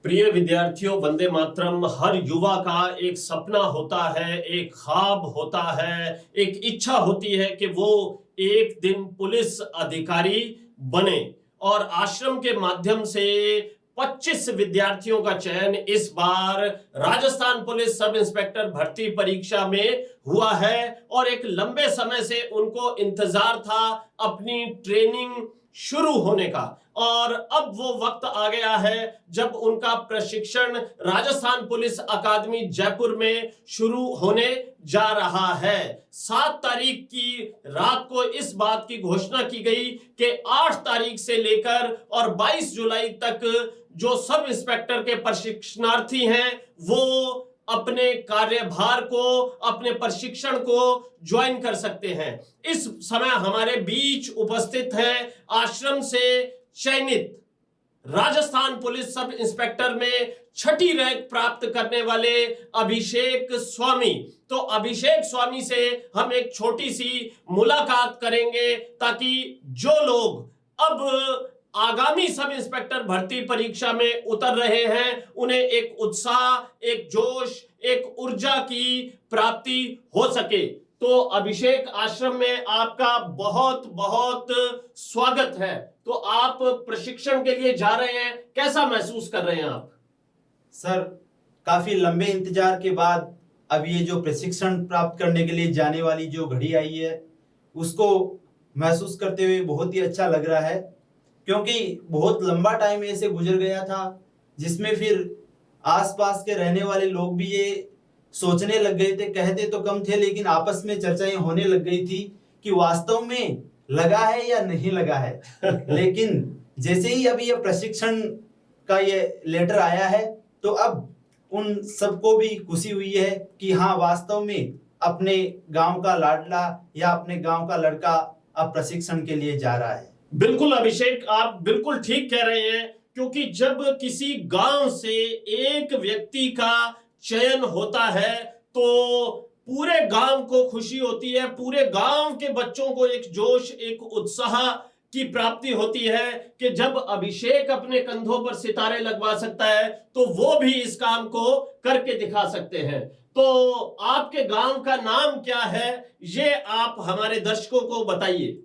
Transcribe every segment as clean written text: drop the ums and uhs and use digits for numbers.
प्रिय विद्यार्थियों, वंदे मातरम हर युवा का एक सपना होता है, एक ख्वाब होता है, एक इच्छा होती है कि वो एक दिन पुलिस अधिकारी बने। और आश्रम के माध्यम से 25 विद्यार्थियों का चयन इस बार राजस्थान पुलिस सब इंस्पेक्टर भर्ती परीक्षा में हुआ है और एक लंबे समय से उनको इंतजार था अपनी ट्रेनिंग शुरू होने का। और अब वो वक्त आ गया है जब उनका प्रशिक्षण राजस्थान पुलिस अकादमी जयपुर में शुरू होने जा रहा है। 7 तारीख की रात को इस बात की घोषणा की गई कि 8 तारीख से लेकर और 22 जुलाई तक जो सब इंस्पेक्टर के प्रशिक्षणार्थी हैं वो अपने कार्यभार को, अपने प्रशिक्षण को ज्वाइन कर सकते हैं। इस समय हमारे बीच उपस्थित है आश्रम से चयनित राजस्थान पुलिस सब इंस्पेक्टर में 6ठी रैंक प्राप्त करने वाले अभिषेक स्वामी। तो अभिषेक स्वामी से हम एक छोटी सी मुलाकात करेंगे ताकि जो लोग अब आगामी सब इंस्पेक्टर भर्ती परीक्षा में उतर रहे हैं उन्हें एक उत्साह, एक जोश, एक ऊर्जा की प्राप्ति हो सके। तो अभिषेक, आश्रम में आपका बहुत बहुत स्वागत है। तो आप प्रशिक्षण के लिए जा रहे हैं, कैसा महसूस कर रहे हैं आप? सर, काफी लंबे इंतजार के बाद अब ये जो प्रशिक्षण प्राप्त करने के लिए जाने वाली जो घड़ी आई है उसको महसूस करते हुए बहुत ही अच्छा लग रहा है, क्योंकि बहुत लंबा टाइम ऐसे गुजर गया था जिसमें फिर आसपास के रहने वाले लोग भी ये सोचने लग गए थे, कहते तो कम थे लेकिन आपस में चर्चाएं होने लग गई थी कि वास्तव में लगा है या नहीं लगा है। लेकिन जैसे ही अभी ये प्रशिक्षण का ये लेटर आया है तो अब उन सबको भी खुशी हुई है कि हाँ, वास्तव में अपने गांव का लाडला या अपने गांव का लड़का अब प्रशिक्षण के लिए जा रहा है। बिल्कुल अभिषेक, आप बिल्कुल ठीक कह रहे हैं, क्योंकि जब किसी गांव से एक व्यक्ति का चयन होता है तो पूरे गांव को खुशी होती है, पूरे गांव के बच्चों को एक जोश, एक उत्साह की प्राप्ति होती है कि जब अभिषेक अपने कंधों पर सितारे लगवा सकता है तो वो भी इस काम को करके दिखा सकते हैं। तो आपके गांव का नाम क्या है, ये आप हमारे दर्शकों को बताइए।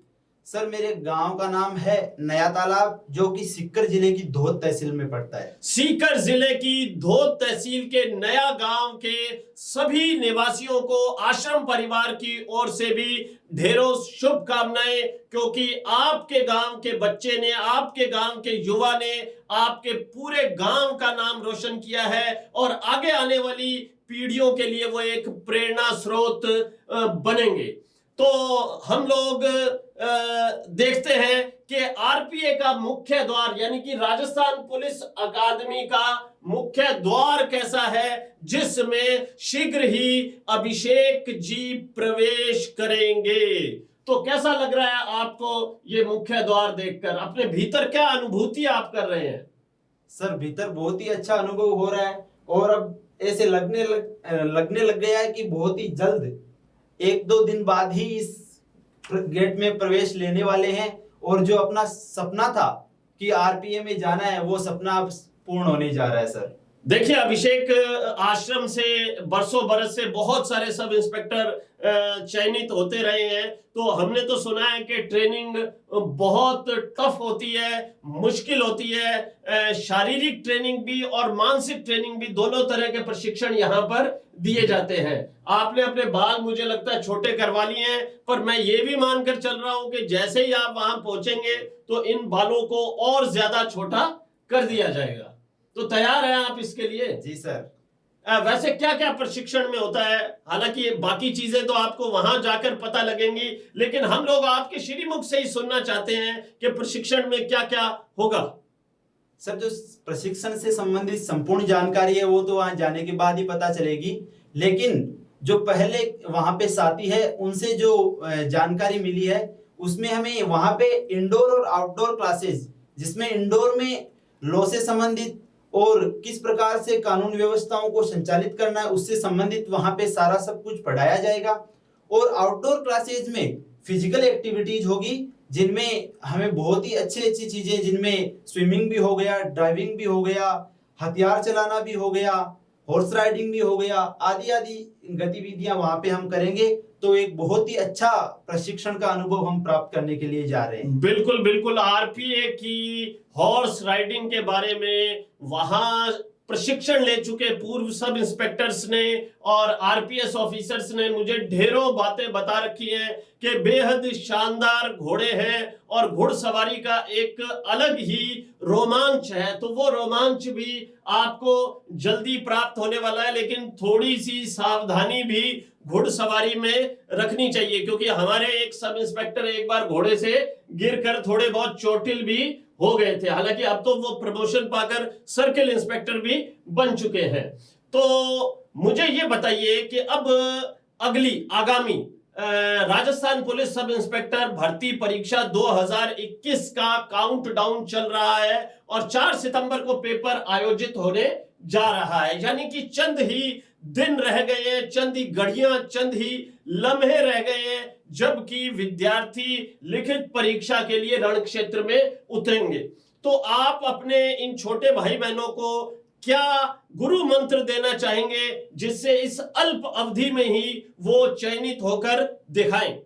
सर, मेरे गांव का नाम है नया तालाब, जो कि सीकर जिले की धोद तहसील में पड़ता है। सीकर जिले की धोद तहसील के नया गांव के सभी निवासियों को आश्रम परिवार की ओर से भी ढेरों शुभकामनाएं, क्योंकि आपके गांव के बच्चे ने, आपके गांव के युवा ने आपके पूरे गांव का नाम रोशन किया है और आगे आने वाली पीढ़ियों के लिए वो एक प्रेरणा स्रोत बनेंगे। तो हम लोग देखते हैं कि आरपीए का मुख्य द्वार यानी कि राजस्थान पुलिस अकादमी का मुख्य द्वार कैसा है, जिसमें शीघ्र ही अभिषेक जी प्रवेश करेंगे। तो कैसा लग रहा है आपको ये मुख्य द्वार देखकर? अपने भीतर क्या अनुभूति आप कर रहे हैं? सर, भीतर बहुत ही अच्छा अनुभव हो रहा है और अब ऐसे लगने लग गया है कि बहुत ही जल्द 1-2 दिन बाद ही इस गेट में प्रवेश लेने वाले हैं और जो अपना सपना था कि आरपीए में जाना है वो सपना अब पूर्ण होने जा रहा है। सर देखिए अभिषेक, आश्रम से बरसों बरस से बहुत सारे सब इंस्पेक्टर चयनित होते रहे हैं, तो हमने तो सुना है कि ट्रेनिंग बहुत टफ होती है, मुश्किल होती है। शारीरिक ट्रेनिंग भी और मानसिक ट्रेनिंग भी, दोनों तरह के प्रशिक्षण यहाँ पर दिए जाते हैं। आपने अपने बाल मुझे लगता है छोटे करवा लिए हैं, पर मैं ये भी मानकर चल रहा हूँ कि जैसे ही आप वहां पहुंचेंगे तो इन बालों को और ज्यादा छोटा कर दिया जाएगा। तो तैयार हैं आप इसके लिए? जी सर। वैसे क्या क्या प्रशिक्षण में होता है? हालांकि बाकी चीजें तो आपको वहां जाकर पता लगेंगी, लेकिन हम लोग आपके श्रीमुख से ही सुनना चाहते हैं कि प्रशिक्षण में क्या क्या होगा। सर, जो प्रशिक्षण से संबंधित संपूर्ण जानकारी है वो तो वहां जाने के बाद ही पता चलेगी, लेकिन जो पहले वहां पे साथी है उनसे जो जानकारी मिली है उसमें हमें वहां पे इंडोर और आउटडोर क्लासेस, जिसमें इंडोर में लॉ से संबंधित और किस प्रकार से कानून व्यवस्थाओं को संचालित करना है उससे संबंधित वहां पे सारा सब कुछ पढ़ाया जाएगा। और आउटडोर क्लासेज में फिजिकल एक्टिविटीज होगी जिनमें हमें बहुत ही अच्छी चीजें, जिनमें स्विमिंग भी हो गया, ड्राइविंग भी हो गया, हथियार चलाना भी हो गया, हॉर्स राइडिंग भी हो गया, आदि आदि गतिविधियां वहां पे हम करेंगे। तो एक बहुत ही अच्छा प्रशिक्षण का अनुभव हम प्राप्त करने के लिए जा रहे हैं। बिल्कुल बिल्कुल, आरपीए की हॉर्स राइडिंग के बारे में वहां प्रशिक्षण ले चुके पूर्व सब इंस्पेक्टर्स ने और आरपीएस ऑफिसर्स ने मुझे ढेरों बातें बता रखी हैं कि बेहद शानदार घोड़े हैं और घुड़सवारी का एक अलग ही रोमांच है। तो वो रोमांच भी आपको जल्दी प्राप्त होने वाला है, लेकिन थोड़ी सी सावधानी भी घुड़सवारी में रखनी चाहिए, क्योंकि हमारे एक सब इंस्पेक्टर एक बार घोड़े से गिरकर थोड़े बहुत चोटिल भी हो गए थे। हालांकि अब तो वो प्रमोशन पाकर सर्किल इंस्पेक्टर भी बन चुके हैं। तो मुझे ये बताइए कि अब अगली आगामी राजस्थान पुलिस सब इंस्पेक्टर भर्ती परीक्षा 2021 का काउंटडाउन चल रहा है और 4 सितंबर को पेपर आयोजित होने जा रहा है। यानी कि चंद ही दिन रह गए हैं, चंद ही घड़ियां, चंद ही लम्हे रह गए हैं, जबकि विद्यार्थी लिखित परीक्षा के लिए रण क्षेत्र में उतरेंगे। तो आप अपने इन छोटे भाई बहनों को क्या गुरु मंत्र देना चाहेंगे जिससे इस अल्प अवधि में ही वो चयनित होकर दिखाएं?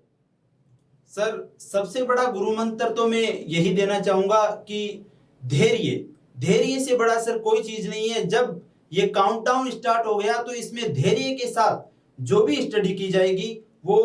सर, सबसे बड़ा गुरु मंत्र तो मैं यही देना चाहूंगा कि धैर्य। धैर्य से बड़ा सर कोई चीज नहीं है। जब ये काउंटडाउन स्टार्ट हो गया तो इसमें धैर्य के साथ जो भी स्टडी की जाएगी वो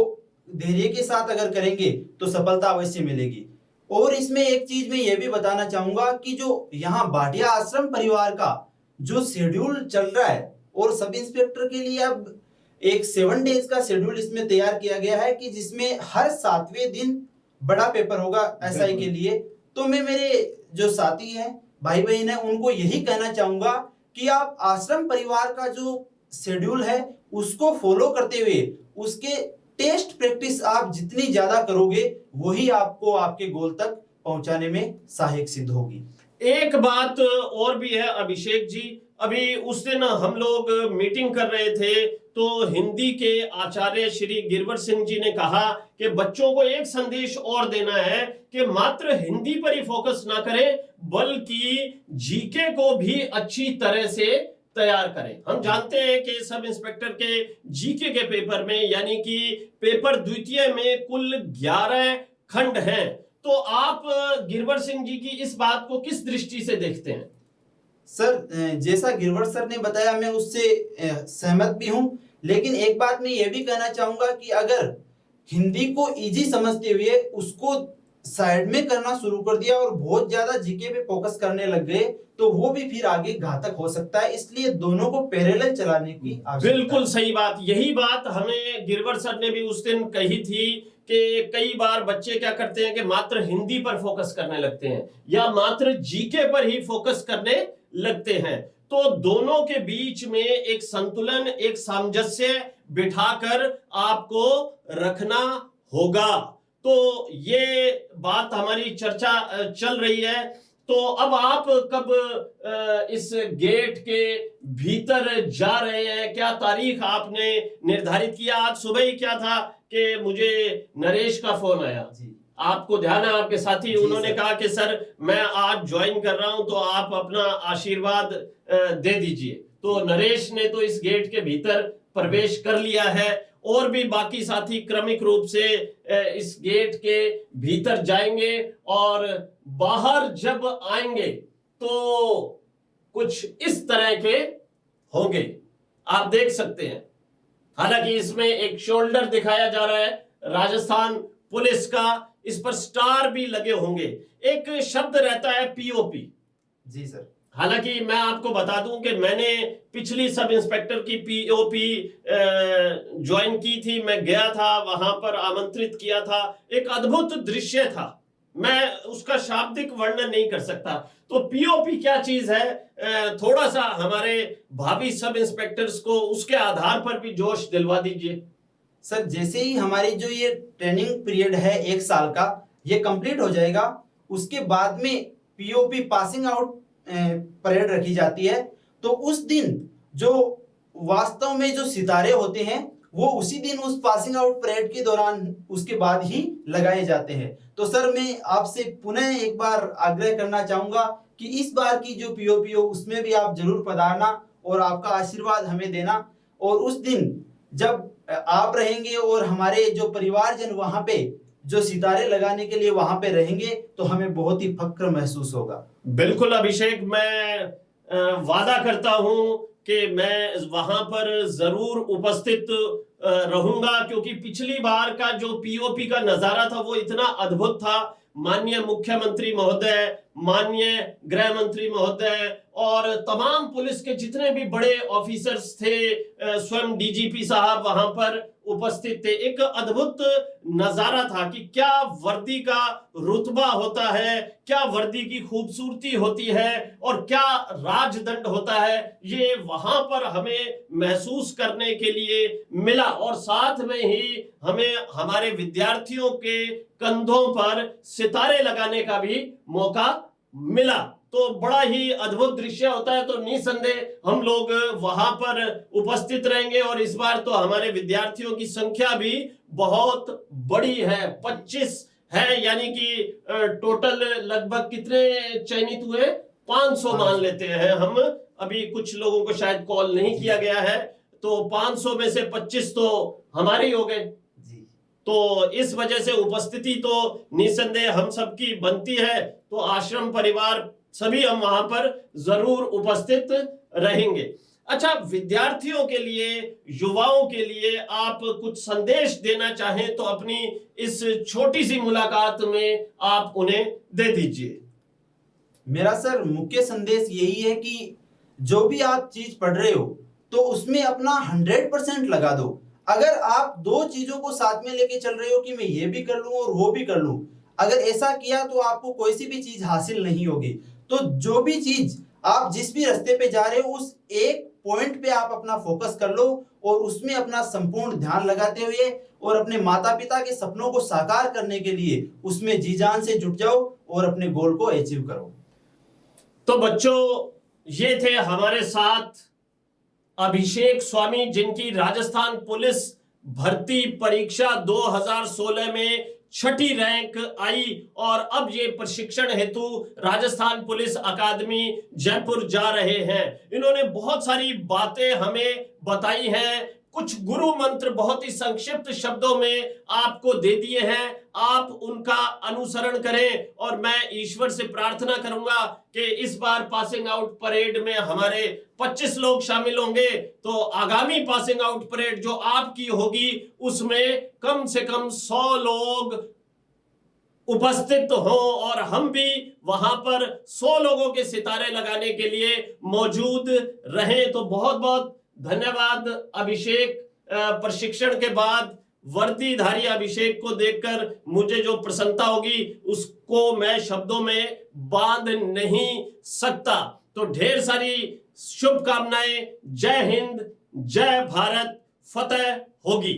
धैर्य के साथ अगर करेंगे तो सफलता अवश्य मिलेगी। और इसमें एक चीज मैं ये भी बताना चाहूंगा कि जो यहाँ भाटिया आश्रम परिवार का जो शेड्यूल चल रहा है और सब इंस्पेक्टर के लिए अब एक 7 डेज का शेड्यूल इसमें तैयार किया गया है कि जिसमें हर 7वें दिन बड़ा पेपर होगा एसआई के लिए। तो मैं मेरे जो साथी हैं, भाई बहन हैं, उनको यही कहना चाहूंगा कि आप आश्रम परिवार का जो शेड्यूल है उसको फॉलो करते हुए उसके टेस्ट प्रैक्टिस आप जितनी ज्यादा करोगे वही आपको आपके गोल तक पहुंचाने में सहायक सिद्ध होगी। एक बात और भी है अभिषेक जी, अभी उस दिन हम लोग मीटिंग कर रहे थे तो हिंदी के आचार्य श्री गिरवर सिंह जी ने कहा कि बच्चों को एक संदेश और देना है कि मात्र हिंदी पर ही फोकस ना करें बल्कि जीके को भी अच्छी तरह से तैयार करें। हम जानते हैं कि सब इंस्पेक्टर के जीके के पेपर में यानी कि पेपर द्वितीय में कुल 11 खंड हैं। तो आप गिरवर सिंह जी की इस बात को किस दृष्टि से देखते हैं? सर, जैसा गिरवर सर ने बताया मैं उससे सहमत भी हूं, लेकिन एक बात मैं ये भी कहना चाहूंगा कि अगर हिंदी को इजी समझते हुए उसको साइड में करना शुरू कर दिया और बहुत ज्यादा जीके पे फोकस करने लग गए तो वो भी फिर आगे घातक हो सकता है। इसलिए दोनों को पैरेलल चलाने की आवश्यकता। बिल्कुल सही बात, यही बात हमें गिरवर सर ने भी उस दिन कही थी कि कई बार बच्चे क्या करते हैं कि मात्र हिंदी पर फोकस करने लगते हैं या मात्र जीके पर ही फोकस करने लगते हैं। तो दोनों के बीच में एक संतुलन, एक सामंजस्य बिठाकर आपको रखना होगा। तो ये बात हमारी चर्चा चल रही है। तो अब आप कब इस गेट के भीतर जा रहे हैं? क्या तारीख आपने निर्धारित किया? आज सुबह ही क्या था कि मुझे नरेश का फोन आया जी। आपको ध्यान है, आपके साथी, उन्होंने कहा कि सर मैं आज ज्वाइन कर रहा हूं तो आप अपना आशीर्वाद दे दीजिए। तो नरेश ने तो इस गेट के भीतर प्रवेश कर लिया है और भी बाकी साथी क्रमिक रूप से इस गेट के भीतर जाएंगे और बाहर जब आएंगे तो कुछ इस तरह के होंगे, आप देख सकते हैं। हालांकि इसमें एक शोल्डर दिखाया जा रहा है राजस्थान पुलिस का, इस पर स्टार भी लगे होंगे। एक शब्द रहता है पीओपी। जी सर। हालांकि मैं आपको बता दूं कि मैंने पिछली सब इंस्पेक्टर की पीओपी ज्वाइन की थी, मैं गया था, वहां पर आमंत्रित किया था, एक अद्भुत दृश्य था, मैं उसका शाब्दिक वर्णन नहीं कर सकता। तो पीओपी क्या चीज है, थोड़ा सा हमारे भावी सब इंस्पेक्टर्स को उसके आधार पर भी जोश दिलवा दीजिए। सर, जैसे ही हमारी जो ये ट्रेनिंग पीरियड है 1 साल का ये कंप्लीट हो जाएगा, उसके बाद में पीओपी पासिंग आउट परेड रखी जाती है। तो उस दिन जो वास्तव में जो सितारे होते हैं वो उसी दिन उस पासिंग आउट परेड के दौरान उसके बाद ही लगाए जाते हैं। तो सर, मैं आपसे पुनः एक बार आग्रह करना चाहूंगा कि इस बार की जो पीओपी हो उसमें भी आप जरूर पधारना और आपका आशीर्वाद हमें देना। और उस दिन जब आप रहेंगे और हमारे जो परिवारजन वहां पे जो सितारे लगाने के लिए वहां पे रहेंगे तो हमें बहुत ही फक्र महसूस होगा। बिल्कुल अभिषेक, मैं वादा करता हूं कि मैं वहां पर जरूर उपस्थित रहूंगा, क्योंकि पिछली बार का जो पीओपी का नजारा था वो इतना अद्भुत था। माननीय मुख्यमंत्री महोदय, माननीय गृह मंत्री महोदय और तमाम पुलिस के जितने भी बड़े ऑफिसर्स थे, स्वयं डीजीपी साहब वहां पर उपस्थित थे। एक अद्भुत नजारा था कि क्या वर्दी का रुतबा होता है, क्या वर्दी की खूबसूरती होती है और क्या राजदंड होता है, ये वहां पर हमें महसूस करने के लिए मिला। और साथ में ही हमें हमारे विद्यार्थियों के कंधों पर सितारे लगाने का भी मौका मिला। तो बड़ा ही अद्भुत दृश्य होता है। तो निसंदेह हम लोग वहां पर उपस्थित रहेंगे और इस बार तो हमारे विद्यार्थियों की संख्या भी बहुत बड़ी है, 25 है, यानी कि टोटल लगभग कितने चयनित हुए, 500 मान लेते हैं हम। अभी कुछ लोगों को शायद कॉल नहीं किया गया है, तो 500 में से 25 तो हमारे ही हो गए। तो इस वजह से उपस्थिति तो निसंदेह हम सबकी बनती है। तो आश्रम परिवार सभी हम वहां पर जरूर उपस्थित रहेंगे। अच्छा, विद्यार्थियों के लिए, युवाओं के लिए आप कुछ संदेश देना चाहें तो अपनी इस छोटी सी मुलाकात में आप उन्हें दे दीजिए। मेरा सर मुख्य संदेश यही है कि जो भी आप चीज पढ़ रहे हो तो उसमें अपना 100% लगा दो। अगर आप दो चीजों को साथ में लेके चल रहे हो कि मैं ये भी कर लूं और वो भी कर लूं, अगर ऐसा किया तो आपको कोई सी भी चीज हासिल नहीं होगी। तो जो भी चीज आप जिस भी रास्ते पे जा रहे हो उस एक पॉइंट पे आप अपना फोकस कर लो और उसमें अपना संपूर्ण ध्यान लगाते हुए और अपने माता पिता के सपनों को साकार करने के लिए उसमें जी जान से जुट जाओ और अपने गोल को अचीव करो। तो बच्चों, ये थे हमारे साथ अभिषेक स्वामी, जिनकी राजस्थान पुलिस भर्ती परीक्षा 2016 में 6ठी रैंक आई और अब ये प्रशिक्षण हेतु राजस्थान पुलिस अकादमी जयपुर जा रहे हैं। इन्होंने बहुत सारी बातें हमें बताई हैं, कुछ गुरु मंत्र बहुत ही संक्षिप्त शब्दों में आपको दे दिए हैं। आप उनका अनुसरण करें और मैं ईश्वर से प्रार्थना करूंगा कि इस बार पासिंग आउट परेड में हमारे 25 लोग शामिल होंगे, तो आगामी पासिंग आउट परेड जो आपकी होगी उसमें कम से कम 100 लोग उपस्थित हो और हम भी वहां पर 100 लोगों के सितारे लगाने के लिए मौजूद रहें। तो बहुत बहुत धन्यवाद अभिषेक। प्रशिक्षण के बाद वर्दीधारी अभिषेक को देखकर मुझे जो प्रसन्नता होगी उसको मैं शब्दों में बांध नहीं सकता। तो ढेर सारी शुभकामनाएं। जय हिंद, जय भारत, फतेह होगी।